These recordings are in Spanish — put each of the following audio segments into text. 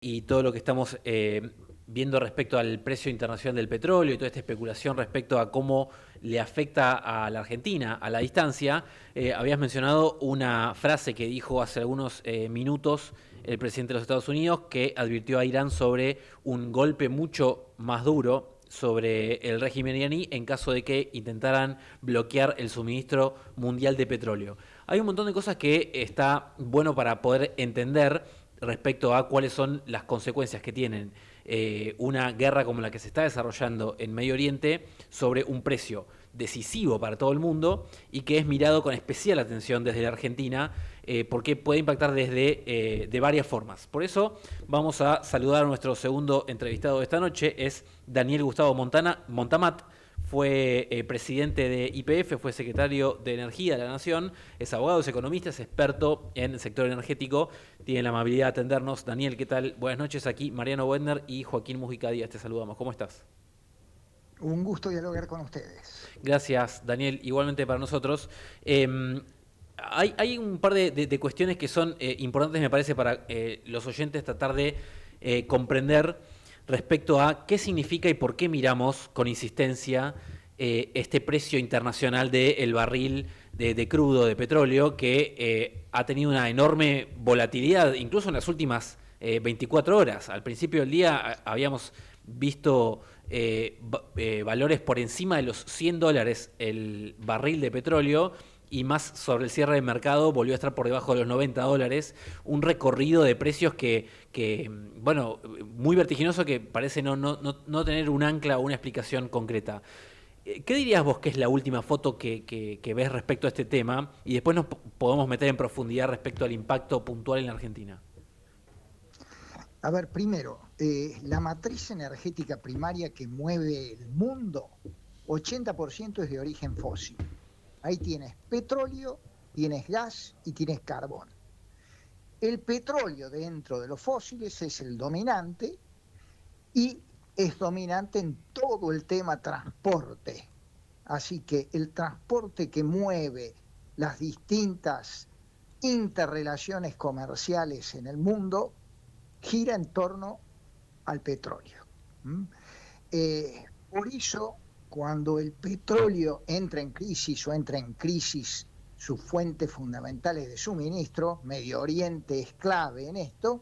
Y todo lo que estamos viendo respecto al precio internacional del petróleo y toda esta especulación respecto a cómo le afecta a la Argentina a la distancia, habías mencionado una frase que dijo hace algunos minutos el presidente de los Estados Unidos, que advirtió a Irán sobre un golpe mucho más duro sobre el régimen iraní en caso de que intentaran bloquear el suministro mundial de petróleo. Hay un montón de cosas que está bueno para poder entender respecto a cuáles son las consecuencias que tienen una guerra como la que se está desarrollando en Medio Oriente sobre un precio decisivo para todo el mundo y que es mirado con especial atención desde la Argentina porque puede impactar desde de varias formas. Por eso vamos a saludar a nuestro segundo entrevistado de esta noche, es Daniel Gustavo Montamat. Fue presidente de YPF, fue secretario de Energía de la Nación, es abogado, es economista, es experto en el sector energético, tiene la amabilidad de atendernos. Daniel, ¿qué tal? Buenas noches, aquí Mariano Wendner y Joaquín Mujica Díaz, te saludamos. ¿Cómo estás? Un gusto dialogar con ustedes. Gracias, Daniel, igualmente para nosotros. Hay un par de cuestiones que son importantes, me parece, para los oyentes tratar de comprender respecto a qué significa y por qué miramos con insistencia este precio internacional del barril de crudo, de petróleo, que ha tenido una enorme volatilidad, incluso en las últimas 24 horas. Al principio del día habíamos visto valores por encima de los $100 el barril de petróleo y más sobre el cierre de mercado volvió a estar por debajo de los $90, un recorrido de precios bueno, muy vertiginoso que parece no tener un ancla o una explicación concreta. ¿Qué dirías vos que es la última foto que ves respecto a este tema? Y después nos podemos meter en profundidad respecto al impacto puntual en la Argentina. A ver, primero, la matriz energética primaria que mueve el mundo, 80% es de origen fósil. Ahí tienes petróleo, tienes gas y tienes carbón. El petróleo dentro de los fósiles es el dominante y es dominante en todo el tema transporte. Así que el transporte que mueve las distintas interrelaciones comerciales en el mundo gira en torno al petróleo. ¿Mm? Por eso, cuando el petróleo entra en crisis o entra en crisis sus fuentes fundamentales de suministro, Medio Oriente es clave en esto,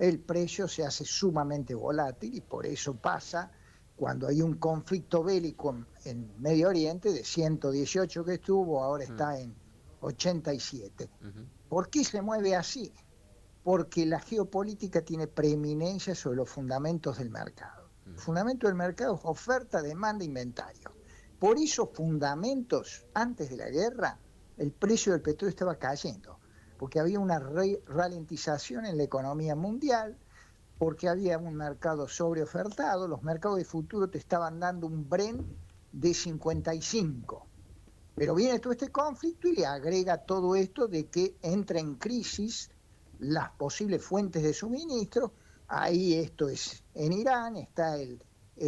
el precio se hace sumamente volátil y por eso pasa cuando hay un conflicto bélico en Medio Oriente de 118 que estuvo, ahora está en 87. Uh-huh. ¿Por qué se mueve así? Porque la geopolítica tiene preeminencia sobre los fundamentos del mercado. El fundamento del mercado es oferta, demanda, inventario. Por esos fundamentos, antes de la guerra, el precio del petróleo estaba cayendo, porque había una ralentización en la economía mundial, porque había un mercado sobreofertado, los mercados de futuro te estaban dando un Brent de 55. Pero viene todo este conflicto y le agrega todo esto de que entra en crisis las posibles fuentes de suministro. Ahí esto es en Irán, está el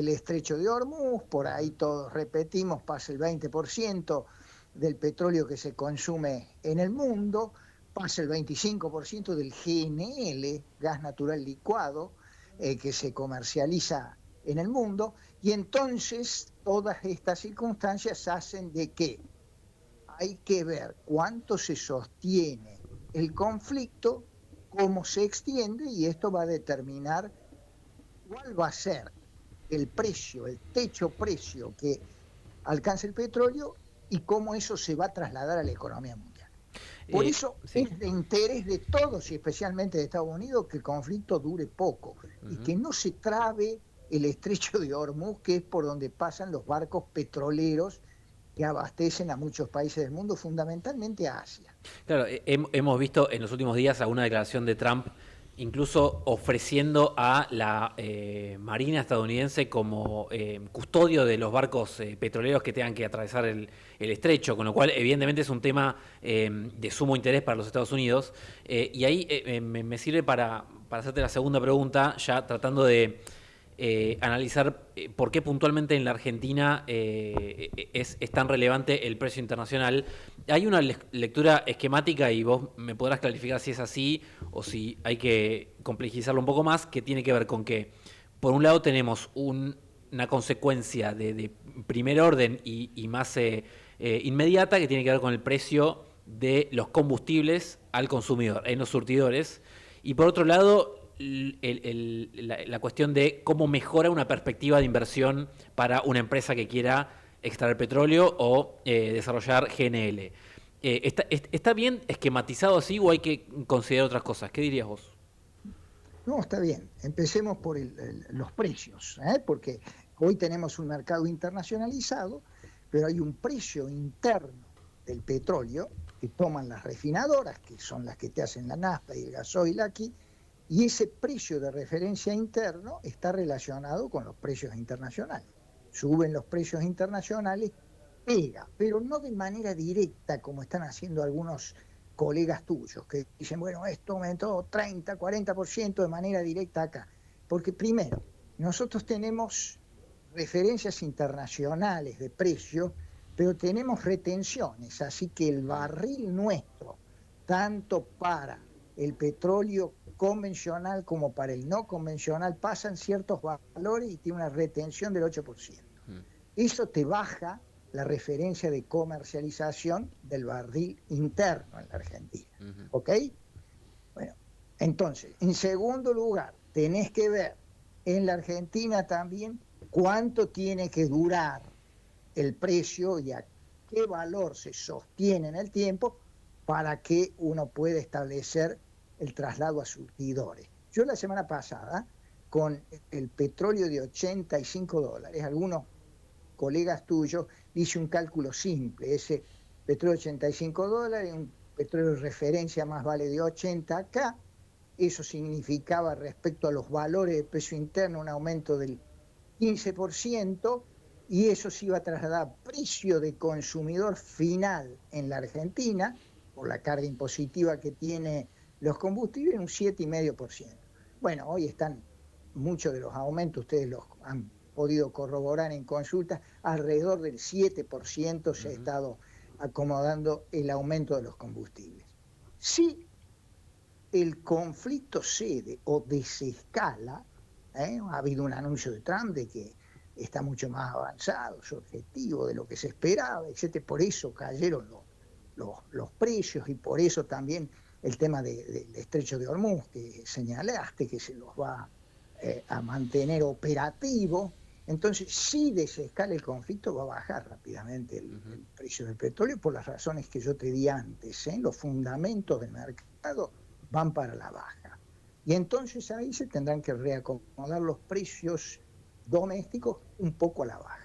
estrecho de Hormuz, por ahí todos repetimos, pasa el 20% del petróleo que se consume en el mundo, pasa el 25% del GNL, gas natural licuado, que se comercializa en el mundo, y entonces todas estas circunstancias hacen de que hay que ver cuánto se sostiene el conflicto, cómo se extiende, y esto va a determinar cuál va a ser el precio, el techo precio que alcanza el petróleo y cómo eso se va a trasladar a la economía mundial. Por eso Sí. es de interés de todos y especialmente de Estados Unidos que el conflicto dure poco y Uh-huh. que no se trabe el estrecho de Hormuz, que es por donde pasan los barcos petroleros que abastecen a muchos países del mundo, fundamentalmente a Asia. Claro, hemos visto en los últimos días alguna declaración de Trump, incluso ofreciendo a la Marina estadounidense como custodio de los barcos petroleros que tengan que atravesar el estrecho, con lo cual evidentemente es un tema de sumo interés para los Estados Unidos. Y ahí me sirve para hacerte la segunda pregunta, ya tratando de analizar por qué puntualmente en la Argentina es tan relevante el precio internacional. Hay una lectura esquemática, y vos me podrás clarificar si es así o si hay que complejizarlo un poco más, que tiene que ver con que, por un lado, tenemos una consecuencia de primer orden y más inmediata, que tiene que ver con el precio de los combustibles al consumidor en los surtidores, y por otro lado la cuestión de cómo mejora una perspectiva de inversión para una empresa que quiera extraer petróleo o desarrollar GNL. ¿Está bien esquematizado así o hay que considerar otras cosas? ¿Qué dirías vos? No, está bien. Empecemos por los precios, porque hoy tenemos un mercado internacionalizado, pero hay un precio interno del petróleo que toman las refinadoras, que son las que te hacen la nafta y el gasoil aquí, y ese precio de referencia interno está relacionado con los precios internacionales. Suben los precios internacionales, pega, pero no de manera directa como están haciendo algunos colegas tuyos, que dicen, bueno, esto aumentó 30, 40% de manera directa acá. Porque primero, nosotros tenemos referencias internacionales de precio, pero tenemos retenciones, así que el barril nuestro, tanto para el petróleo convencional como para el no convencional, pasan ciertos valores y tiene una retención del 8%. Eso te baja la referencia de comercialización del barril interno en la Argentina. ¿Ok? Bueno, entonces, en segundo lugar, tenés que ver en la Argentina también cuánto tiene que durar el precio y a qué valor se sostiene en el tiempo para que uno pueda establecer el traslado a surtidores. Yo la semana pasada, con el petróleo de $85, algunos colegas tuyos, hice un cálculo simple, ese petróleo de $85, un petróleo de referencia más vale de 80 acá, eso significaba respecto a los valores de precio interno un aumento del 15%, y eso se iba a trasladar a precio de consumidor final en la Argentina, por la carga impositiva que tiene los combustibles, un 7,5%. Bueno, hoy están muchos de los aumentos, ustedes los han podido corroborar en consultas, alrededor del 7% se ha estado acomodando el aumento de los combustibles. Si el conflicto cede o desescala, ha habido un anuncio de Trump de que está mucho más avanzado su objetivo de lo que se esperaba, etc. Por eso cayeron los precios, y por eso también el tema del estrecho de Hormuz que señalaste, que se los va a mantener operativo. Entonces, si desescala el conflicto, va a bajar rápidamente el precio del petróleo por las razones que yo te di antes. Los fundamentos del mercado van para la baja. Y entonces ahí se tendrán que reacomodar los precios domésticos un poco a la baja.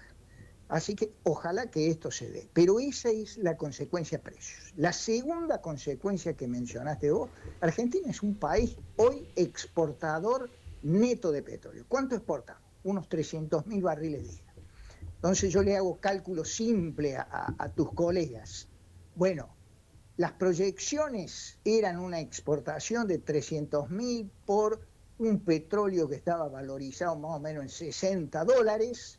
Así que ojalá que esto se dé. Pero esa es la consecuencia precios. La segunda consecuencia que mencionaste vos, Argentina es un país hoy exportador neto de petróleo. ¿Cuánto exportamos? Unos 300.000 barriles día. Entonces yo le hago cálculo simple a tus colegas. Bueno, las proyecciones eran una exportación de 300.000 por un petróleo que estaba valorizado más o menos en $60,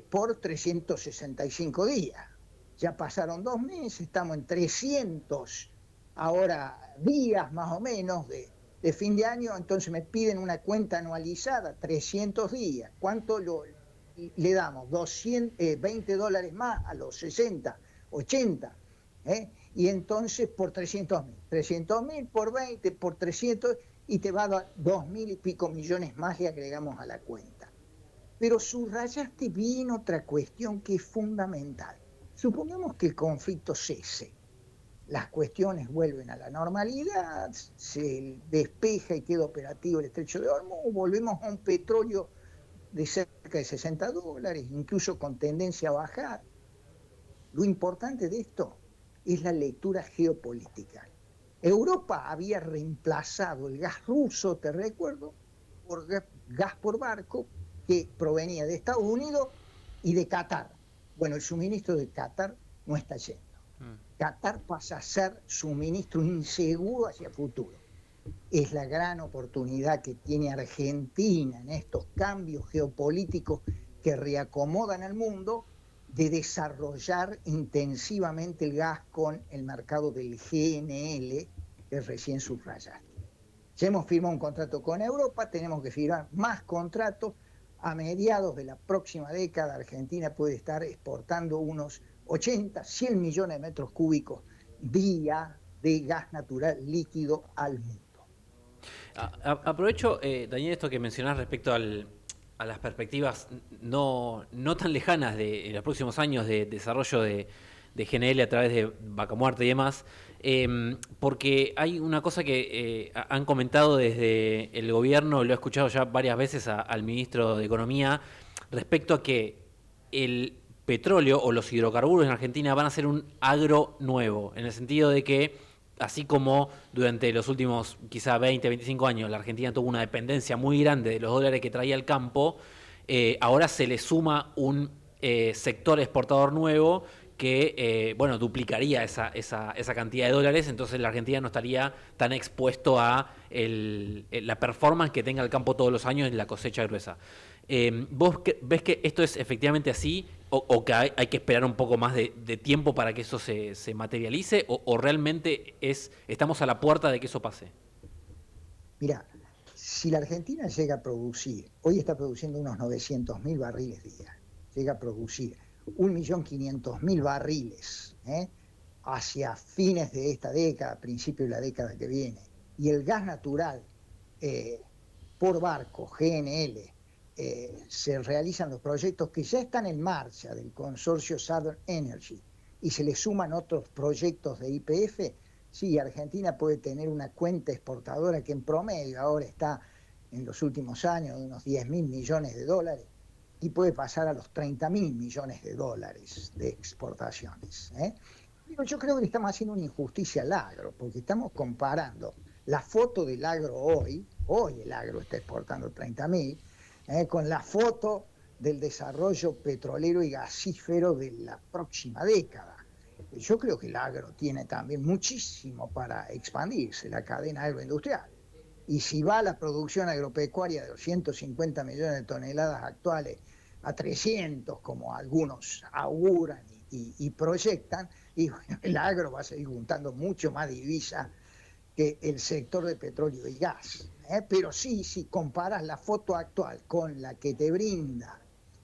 por 365 días. Ya pasaron 2 meses, estamos en 300 ahora días más o menos de fin de año, entonces me piden una cuenta anualizada, 300 días. ¿Cuánto le damos? $20 más a los 60, 80. Y entonces por 300.000 por 20, por 300, y te va a dar 2.000 y pico millones más, le agregamos a la cuenta. Pero subrayaste bien otra cuestión que es fundamental. Supongamos que el conflicto cese, las cuestiones vuelven a la normalidad, se despeja y queda operativo el estrecho de Hormuz, volvemos a un petróleo de cerca de $60, incluso con tendencia a bajar. Lo importante de esto es la lectura geopolítica. Europa había reemplazado el gas ruso, te recuerdo, por gas por barco que provenía de Estados Unidos y de Qatar. Bueno, el suministro de Qatar no está yendo. Qatar pasa a ser suministro inseguro hacia el futuro. es la gran oportunidad que tiene Argentina en estos cambios geopolíticos que reacomodan al mundo de desarrollar intensivamente el gas con el mercado del GNL que recién subrayaste. Ya hemos firmado un contrato con Europa, tenemos que firmar más contratos. A mediados de la próxima década, Argentina puede estar exportando unos 80, 100 millones de metros cúbicos día de gas natural líquido al mundo. Aprovecho, Daniel, esto que mencionás respecto a las perspectivas no tan lejanas de en los próximos años de desarrollo de GNL a través de Vaca Muerta y demás, porque hay una cosa que han comentado desde el gobierno, lo he escuchado ya varias veces al ministro de Economía, respecto a que el petróleo o los hidrocarburos en Argentina van a ser un agro nuevo, en el sentido de que así como durante los últimos quizá 20, 25 años la Argentina tuvo una dependencia muy grande de los dólares que traía el campo, ahora se le suma un sector exportador nuevo que bueno, duplicaría esa cantidad de dólares, entonces la Argentina no estaría tan expuesto a la performance que tenga el campo todos los años en la cosecha gruesa. ¿Vos ves que esto es efectivamente así o que hay que esperar un poco más de tiempo para que eso se materialice o realmente estamos a la puerta de que eso pase? Mira, si la Argentina llega a producir, hoy está produciendo unos 900.000 barriles día, llega a producir 1.500.000 barriles hacia fines de esta década, principios de la década que viene, y el gas natural eh, por barco, GNL, se realizan los proyectos que ya están en marcha del consorcio Southern Energy y se le suman otros proyectos de YPF, sí, Argentina puede tener una cuenta exportadora que en promedio ahora está en los últimos años de unos 10.000 millones de dólares y puede pasar a los 30.000 millones de dólares de exportaciones. Pero yo creo que le estamos haciendo una injusticia al agro, porque estamos comparando la foto del agro hoy el agro está exportando 30.000, con la foto del desarrollo petrolero y gasífero de la próxima década. Yo creo que el agro tiene también muchísimo para expandirse, la cadena agroindustrial. Y si va la producción agropecuaria de 250 millones de toneladas actuales a 300, como algunos auguran y proyectan, y bueno, el agro va a seguir juntando mucho más divisa que el sector de petróleo y gas. Pero sí, si comparas la foto actual con la que te brinda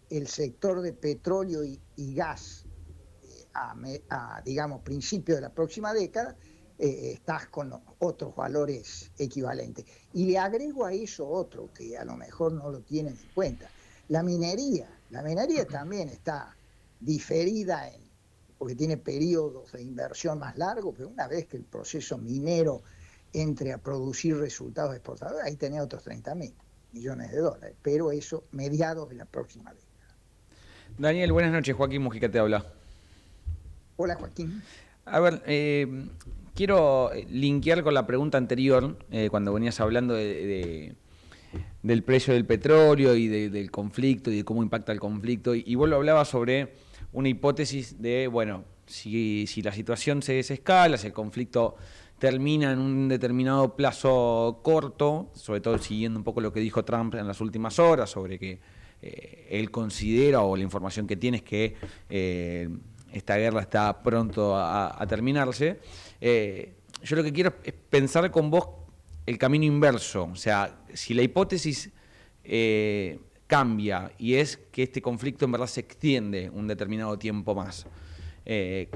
el sector de petróleo y gas digamos, principio de la próxima década, estás con otros valores equivalentes. Y le agrego a eso otro que a lo mejor no lo tienen en cuenta. La minería también está diferida porque tiene periodos de inversión más largos, pero una vez que el proceso minero entre a producir resultados exportadores, ahí tenía otros 30.000 millones de dólares, pero eso mediados de la próxima década. Daniel, buenas noches. Joaquín Mujica te habla. Hola, Joaquín. A ver, quiero linkear con la pregunta anterior, cuando venías hablando del precio del petróleo y del conflicto y de cómo impacta el conflicto. Y vos lo hablabas sobre una hipótesis de, bueno, si la situación se desescala, si el conflicto termina en un determinado plazo corto, sobre todo siguiendo un poco lo que dijo Trump en las últimas horas, sobre que él considera, o la información que tiene es que esta guerra está pronto a terminarse. Yo lo que quiero es pensar con vos el camino inverso, o sea, si la hipótesis cambia y es que este conflicto en verdad se extiende un determinado tiempo más,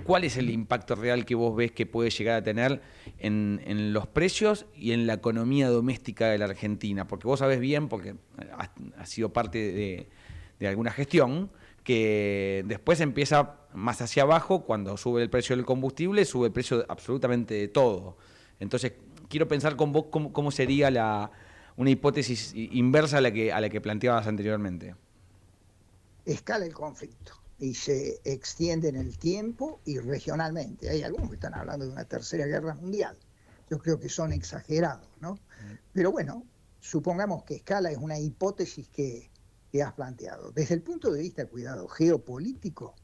¿cuál es el impacto real que vos ves que puede llegar a tener en los precios y en la economía doméstica de la Argentina? Porque vos sabés bien, porque has sido parte de alguna gestión, que después empieza más hacia abajo, cuando sube el precio del combustible, sube el precio absolutamente de todo. Entonces, quiero pensar con vos cómo sería una hipótesis inversa a la que planteabas anteriormente. Escala el conflicto y se extiende en el tiempo y regionalmente. Hay algunos que están hablando de una tercera guerra mundial. Yo creo que son exagerados, ¿no? Pero bueno, supongamos que escala es una hipótesis que has planteado. Desde el punto de vista, cuidado, geopolítico,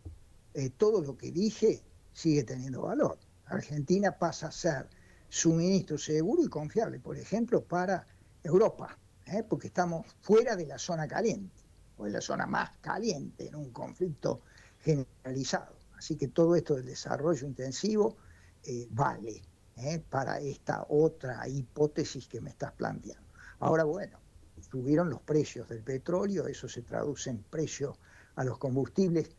todo lo que dije sigue teniendo valor. Argentina pasa a ser suministro seguro y confiable, por ejemplo, para Europa, porque estamos fuera de la zona caliente, o de la zona más caliente en un conflicto generalizado. Así que todo esto del desarrollo intensivo vale para esta otra hipótesis que me estás planteando. Ahora, bueno, subieron los precios del petróleo, eso se traduce en precios a los combustibles.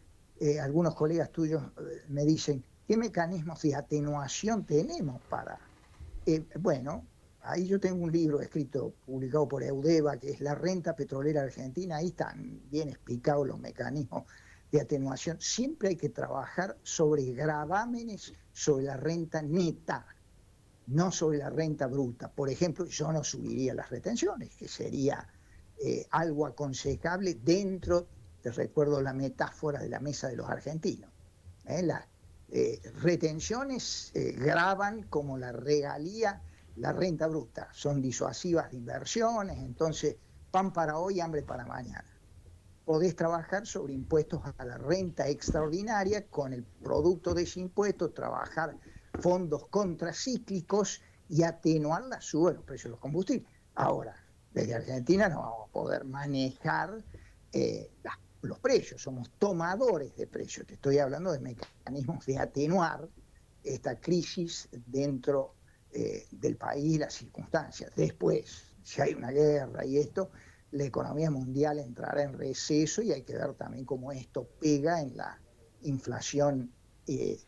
Algunos colegas tuyos me dicen, ¿qué mecanismos de atenuación tenemos para...? Bueno, ahí yo tengo un libro escrito, publicado por Eudeva, que es La renta petrolera argentina. Ahí están bien explicados los mecanismos de atenuación. Siempre hay que trabajar sobre gravámenes sobre la renta neta, no sobre la renta bruta. Por ejemplo, yo no subiría las retenciones, que sería algo aconsejable dentro, te recuerdo la metáfora de la mesa de los argentinos. Las retenciones gravan como la regalía la renta bruta, son disuasivas de inversiones, entonces pan para hoy, hambre para mañana. Podés trabajar sobre impuestos a la renta extraordinaria, con el producto de ese impuesto, trabajar fondos contracíclicos y atenuar la suba de los precios de los combustibles. Ahora, desde Argentina no vamos a poder manejar los precios, somos tomadores de precios. Te estoy hablando de mecanismos de atenuar esta crisis dentro del país y las circunstancias. Después, si hay una guerra y esto, la economía mundial entrará en receso y hay que ver también cómo esto pega en la inflación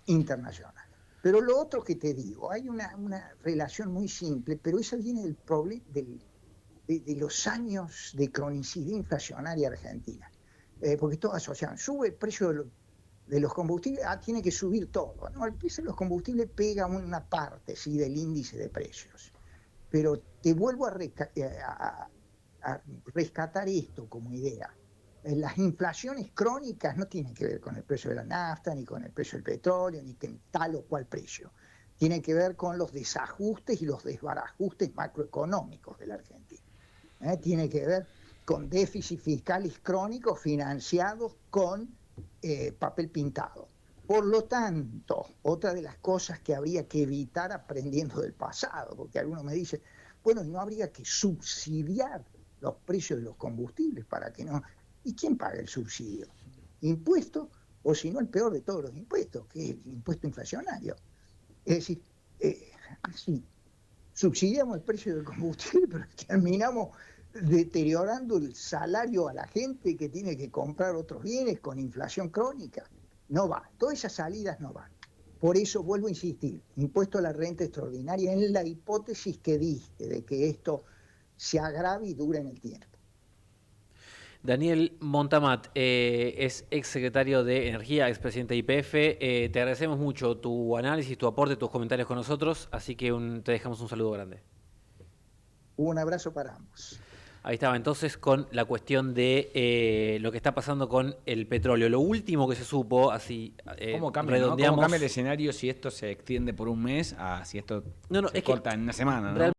internacional. Pero lo otro que te digo, hay una relación muy simple, pero esa viene del problema de los años de cronicidad inflacionaria argentina. Porque todos asocian, sube el precio de los combustibles, tiene que subir todo, ¿no? El precio de los combustibles pega una parte, ¿sí?, del índice de precios. Pero te vuelvo a rescatar esto como idea. Las inflaciones crónicas no tienen que ver con el precio de la nafta, ni con el precio del petróleo, ni con tal o cual precio. Tienen que ver con los desajustes y los desbarajustes macroeconómicos de la Argentina. Tiene que ver con déficits fiscales crónicos financiados con papel pintado. Por lo tanto, otra de las cosas que habría que evitar aprendiendo del pasado, porque algunos me dicen, bueno, no habría que subsidiar los precios de los combustibles para que no... ¿Y quién paga el subsidio? ¿Impuesto? O si no, el peor de todos los impuestos, que es el impuesto inflacionario. Es decir, así, subsidiamos el precio del combustible, pero terminamos deteriorando el salario a la gente que tiene que comprar otros bienes con inflación crónica. No va, todas esas salidas no van. Por eso vuelvo a insistir, impuesto a la renta extraordinaria en la hipótesis que diste de que esto se agrave y dure en el tiempo. Daniel Montamat es exsecretario de Energía, expresidente de YPF. Te agradecemos mucho tu análisis, tu aporte, tus comentarios con nosotros, así que te dejamos un saludo grande. Un abrazo para ambos. Ahí estaba entonces con la cuestión de lo que está pasando con el petróleo. Lo último que se supo, así ¿Cómo cambia, redondeamos, ¿no? ¿Cómo cambia el escenario si esto se extiende por un mes a si esto se corta en una semana, ¿no?